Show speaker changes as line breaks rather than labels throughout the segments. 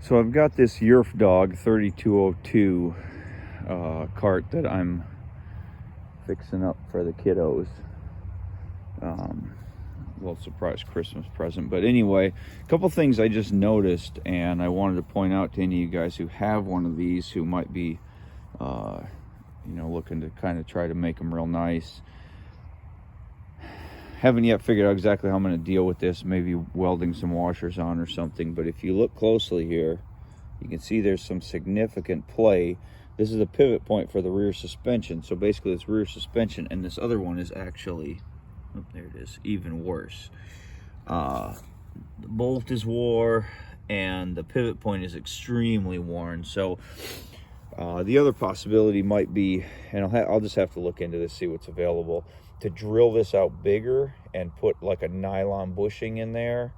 So I've got this Yerfdog 3202 cart that I'm fixing up for the kiddos. A little surprise Christmas present. But anyway, a couple things I just noticed, and I wanted to point out to any of you guys who have one of these, who might be, looking to kind of try to make them real nice. Haven't yet figured out exactly how I'm going to deal with this, maybe welding some washers on or something, but if you look closely here, you can see there's some significant play. This is a pivot point for the rear suspension, so basically it's rear suspension, and this other one is actually, oh, there it is, even worse. The bolt is wore, and the pivot point is extremely worn, so the other possibility might be, and I'll just have to look into this, see what's available, to drill this out bigger and put like a nylon bushing in there.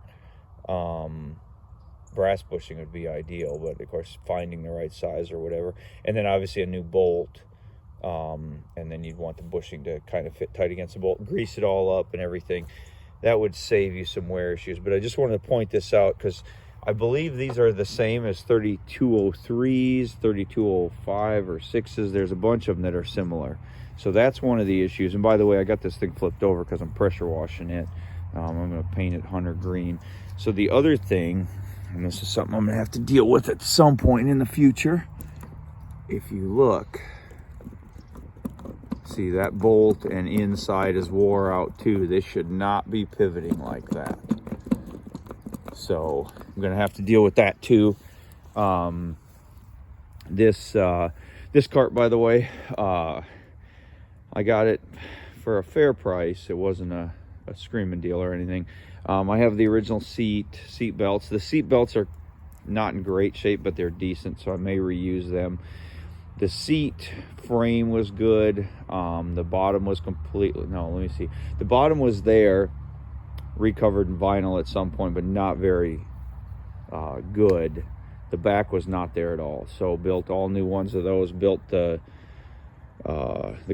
Brass bushing would be ideal, but of course finding the right size or whatever, and then obviously a new bolt, and then you'd want the bushing to kind of fit tight against the bolt, grease it all up and everything. That would save you some wear issues. But I just wanted to point this out because I believe these are the same as 3203s, 3205 or 6s. There's a bunch of them that are similar. So that's one of the issues. And by the way, I got this thing flipped over because I'm pressure washing it. I'm going to paint it hunter green. So the other thing, and this is something I'm going to have to deal with at some point in the future. If you look, see that bolt and inside is wore out too. This should not be pivoting like that. So I'm going to have to deal with that too. This cart, by the way, I got it for a fair price. It wasn't a screaming deal or anything. I have the original seat belts. The seat belts are not in great shape, but they're decent, so I may reuse them. The seat frame was good. The bottom was completely, no, let me see. The bottom was there, recovered in vinyl at some point, but not very good. The back was not there at all, so built all new ones of those. Built the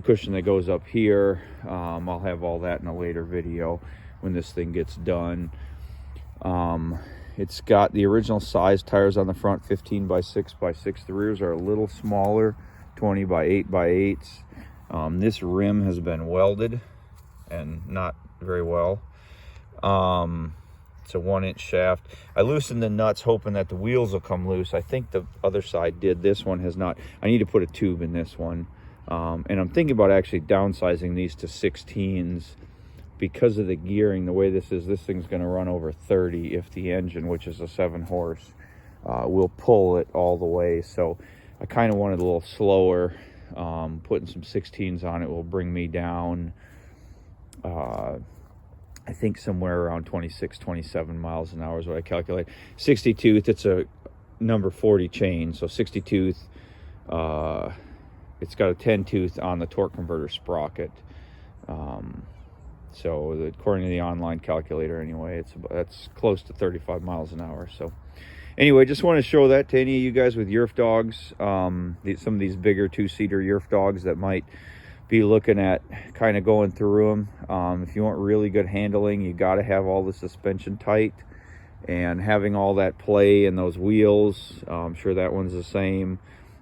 cushion that goes up here. I'll have all that in a later video when this thing gets done. It's got the original size tires on the front, 15 by 6 by 6. The rears are a little smaller, 20 by 8 by 8s. This rim has been welded and not very well. It's a 1-inch shaft. I loosened the nuts hoping that the wheels will come loose. I think the other side did. This one has not. I need to put a tube in this one. And I'm thinking about actually downsizing these to 16s because of the gearing. The way this is, this thing's going to run over 30 if the engine, which is a 7-horse, will pull it all the way. So I kind of wanted a little slower. Putting some 16s on it will bring me down, I think somewhere around 26, 27 miles an hour is what I calculate. 60 tooth, it's a number 40 chain, so 60 tooth. It's got a 10 tooth on the torque converter sprocket. So according to the online calculator anyway, that's close to 35 miles an hour. So anyway, just want to show that to any of you guys with Yerfdogs, some of these bigger 2-seater Yerfdogs that might be looking at kind of going through them. If you want really good handling, you got to have all the suspension tight, and having all that play in those wheels. I'm sure that one's the same.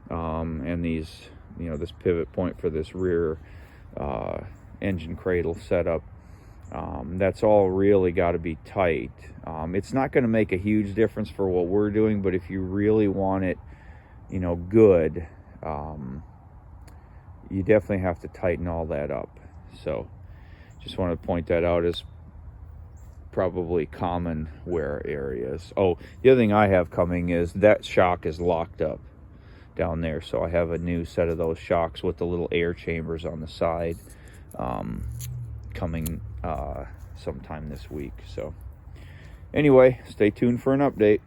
And these, this pivot point for this rear engine cradle setup, that's all really got to be tight. It's not going to make a huge difference for what we're doing, but if you really want it, good, you definitely have to tighten all that up. So just want to point that out as probably common wear areas. Oh, the other thing I have coming is that shock is locked up down there, so I have a new set of those shocks with the little air chambers on the side coming sometime this week. So anyway, stay tuned for an update.